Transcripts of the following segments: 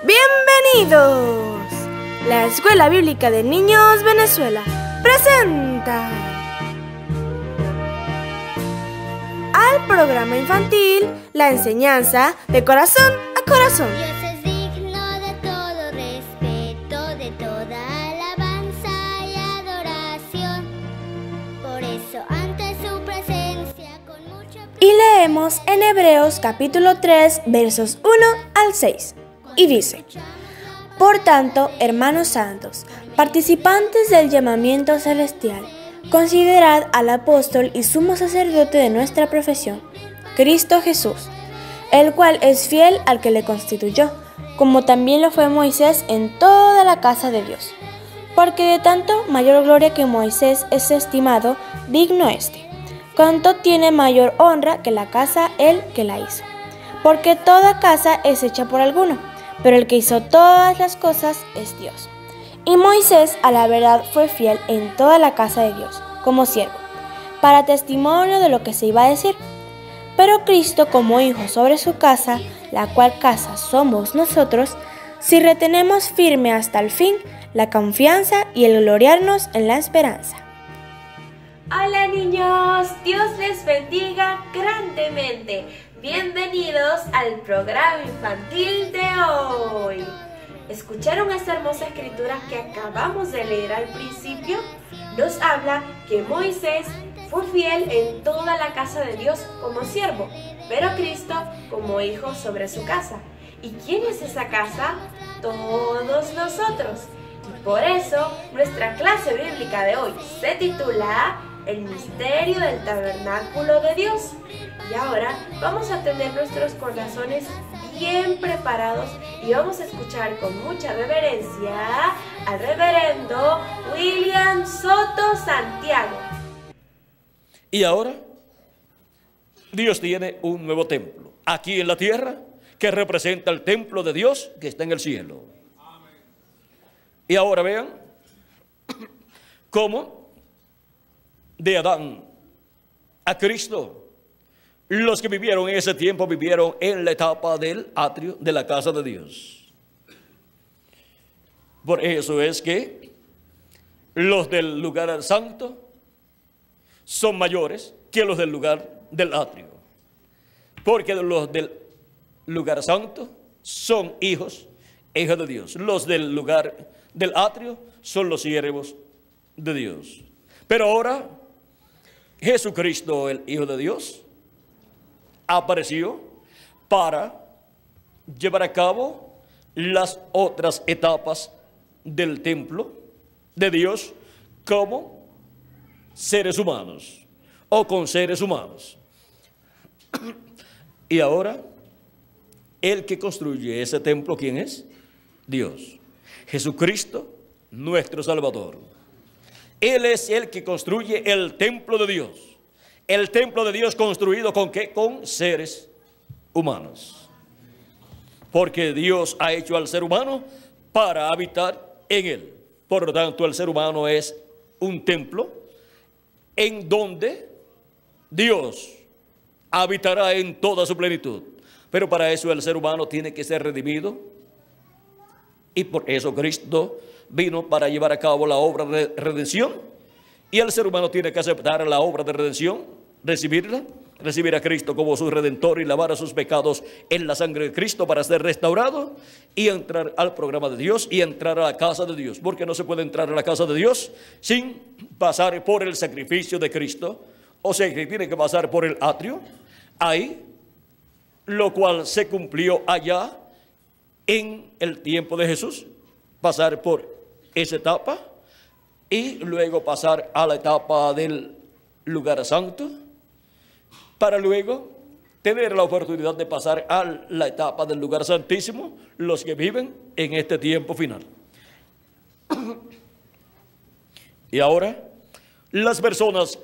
Bienvenidos. La Escuela Bíblica de Niños Venezuela presenta al programa infantil La enseñanza de corazón a corazón. Dios es digno de todo respeto, de toda alabanza y adoración. Por eso ante su presencia con mucho... Y leemos en Hebreos capítulo 3 versos 1 al 6. Y dice: Por tanto, hermanos santos, participantes del llamamiento celestial, considerad al apóstol y sumo sacerdote de nuestra profesión, Cristo Jesús, el cual es fiel al que le constituyó, como también lo fue Moisés en toda la casa de Dios. Porque de tanto mayor gloria que Moisés es estimado, digno éste, cuanto tiene mayor honra que la casa él que la hizo. Porque toda casa es hecha por alguno, pero el que hizo todas las cosas es Dios. Y Moisés a la verdad fue fiel en toda la casa de Dios, como siervo, para testimonio de lo que se iba a decir. Pero Cristo como hijo sobre su casa, la cual casa somos nosotros, si retenemos firme hasta el fin la confianza y el gloriarnos en la esperanza. Hola niños, Dios les bendiga grandemente. Bienvenidos al programa infantil de hoy. ¿Escucharon esta hermosa escritura que acabamos de leer al principio? Nos habla que Moisés fue fiel en toda la casa de Dios como siervo, pero Cristo como hijo sobre su casa. ¿Y quién es esa casa? Todos nosotros. Y por eso nuestra clase bíblica de hoy se titula El misterio del tabernáculo de Dios. Y ahora vamos a tener nuestros corazones bien preparados y vamos a escuchar con mucha reverencia al reverendo William Soto Santiago. Y ahora, Dios tiene un nuevo templo aquí en la tierra que representa el templo de Dios que está en el cielo. Y ahora vean cómo de Adán a Cristo, los que vivieron en ese tiempo vivieron en la etapa del atrio de la casa de Dios. Por eso es que los del lugar santo son mayores que los del lugar del atrio, porque los del lugar santo son hijos de Dios. Los del lugar del atrio son los siervos de Dios. Pero ahora Jesucristo, el Hijo de Dios, apareció para llevar a cabo las otras etapas del templo de Dios como seres humanos o con seres humanos. Y ahora, el que construye ese templo, ¿quién es? Dios. Jesucristo, nuestro Salvador. Él es el que construye el templo de Dios. El templo de Dios construido ¿con qué? Con seres humanos. Porque Dios ha hecho al ser humano para habitar en él. Por lo tanto, el ser humano es un templo en donde Dios habitará en toda su plenitud. Pero para eso el ser humano tiene que ser redimido. Y por eso Cristo vino para llevar a cabo la obra de redención. Y el ser humano tiene que aceptar la obra de redención, recibirla, recibir a Cristo como su Redentor y lavar a sus pecados en la sangre de Cristo para ser restaurado y entrar al programa de Dios y entrar a la casa de Dios. Porque no se puede entrar a la casa de Dios sin pasar por el sacrificio de Cristo. O sea que tiene que pasar por el atrio, ahí, lo cual se cumplió allá en el tiempo de Jesús, pasar por esa etapa y luego pasar a la etapa del lugar santo, para luego tener la oportunidad de pasar a la etapa del lugar santísimo, los que viven en este tiempo final. Y ahora, las personas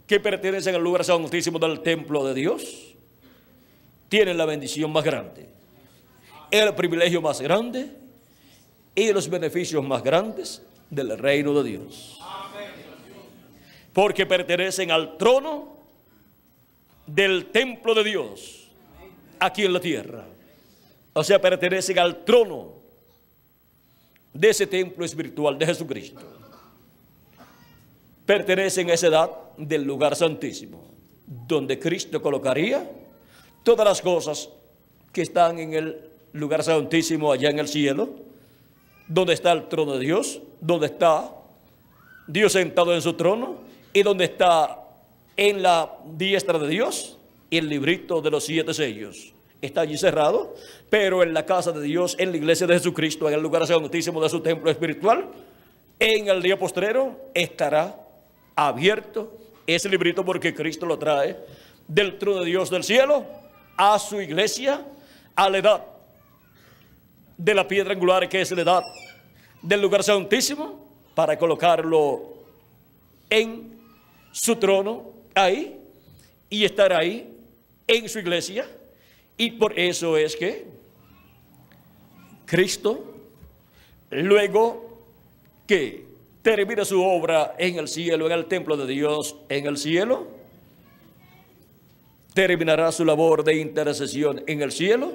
que pertenecen al lugar santísimo del templo de Dios tienen la bendición más grande, el privilegio más grande y los beneficios más grandes del reino de Dios. Porque pertenecen al trono del templo de Dios aquí en la tierra. O sea, pertenecen al trono de ese templo espiritual de Jesucristo. Pertenecen a esa edad del lugar santísimo, donde Cristo colocaría todas las cosas que están en el lugar santísimo allá en el cielo, donde está el trono de Dios, donde está Dios sentado en su trono y donde está en la diestra de Dios el librito de los 7 sellos. Está allí cerrado, pero en la casa de Dios, en la iglesia de Jesucristo, en el lugar santísimo de su templo espiritual, en el día postrero estará abierto ese librito, porque Cristo lo trae del trono de Dios del cielo a su iglesia, a la edad de la piedra angular, que es la edad del lugar santísimo, para colocarlo en su trono ahí y estar ahí en su iglesia. Y por eso es que Cristo, luego que termina su obra en el cielo, en el templo de Dios, en el cielo, terminará su labor de intercesión en el cielo,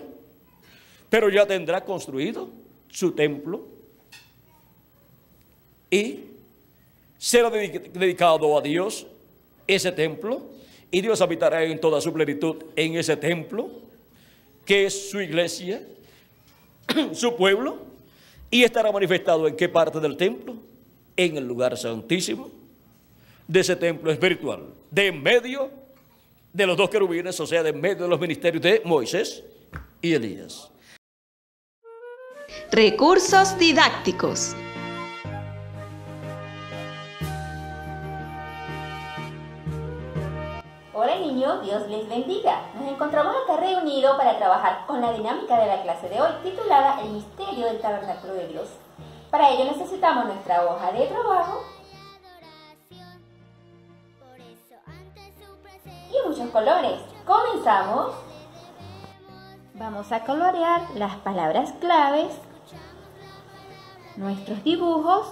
pero ya tendrá construido su templo y será dedicado a Dios ese templo, y Dios habitará en toda su plenitud en ese templo, que es su iglesia, su pueblo, y estará manifestado en qué parte del templo, en el lugar santísimo de ese templo espiritual, de en medio de los 2 querubines, o sea, de en medio de los ministerios de Moisés y Elías. Recursos didácticos. Hola niños, Dios les bendiga. Nos encontramos acá reunidos para trabajar con la dinámica de la clase de hoy, titulada El misterio del tabernáculo de Dios. Para ello necesitamos nuestra hoja de trabajo y muchos colores. Comenzamos. Vamos a colorear las palabras claves, nuestros dibujos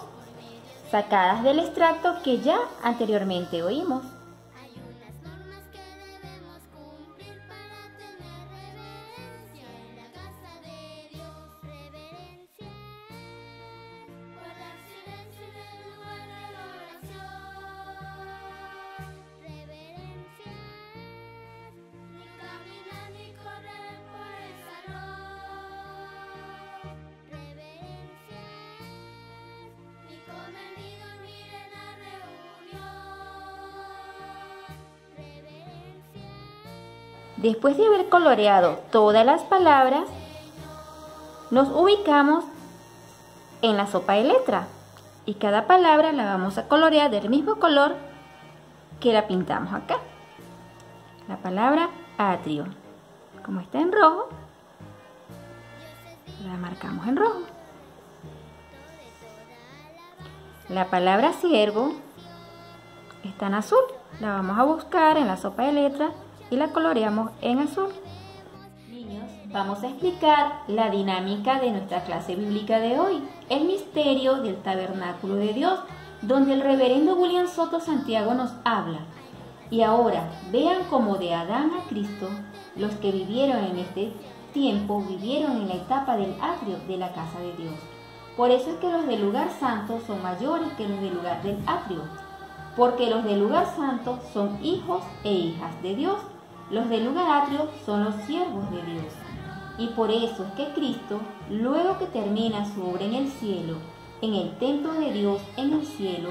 sacadas del extracto que ya anteriormente oímos. Después de haber coloreado todas las palabras, nos ubicamos en la sopa de letra y cada palabra la vamos a colorear del mismo color que la pintamos acá. La palabra atrio, como está en rojo, la marcamos en rojo. La palabra siervo está en azul, la vamos a buscar en la sopa de letras y la coloreamos en azul. Niños, vamos a explicar la dinámica de nuestra clase bíblica de hoy, el misterio del tabernáculo de Dios, donde el reverendo William Soto Santiago nos habla. Y ahora, vean cómo de Adán a Cristo, los que vivieron en este tiempo, vivieron en la etapa del atrio de la casa de Dios. Por eso es que los del lugar santo son mayores que los del lugar del atrio, porque los del lugar santo son hijos e hijas de Dios. Los del lugar atrio son los siervos de Dios. Y por eso es que Cristo, luego que termina su obra en el cielo, en el templo de Dios en el cielo,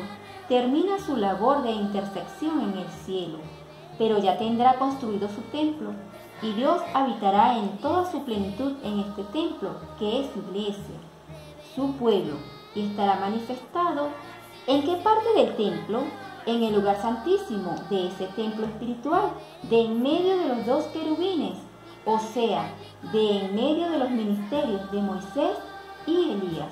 termina su labor de intersección en el cielo, pero ya tendrá construido su templo, y Dios habitará en toda su plenitud en este templo, que es su iglesia, su pueblo, y estará manifestado ¿en qué parte del templo? En el lugar santísimo de ese templo espiritual, de en medio de los 2 querubines, o sea, de en medio de los ministerios de Moisés y Elías.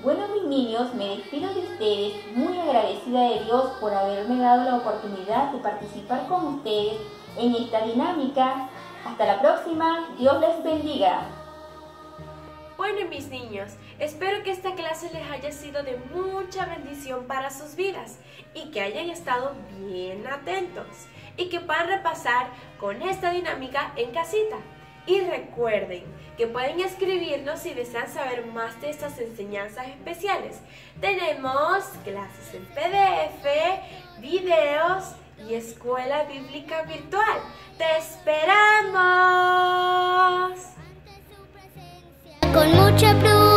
Bueno, mis niños, me despido de ustedes muy agradecida de Dios por haberme dado la oportunidad de participar con ustedes en esta dinámica. Hasta la próxima, Dios les bendiga. Bueno, mis niños, espero que esta clase les haya sido de mucha bendición para sus vidas y que hayan estado bien atentos y que puedan repasar con esta dinámica en casita. Y recuerden que pueden escribirnos si desean saber más de estas enseñanzas especiales. Tenemos clases en PDF, videos y escuela bíblica virtual. ¡Te esperamos! Con mucha prudencia.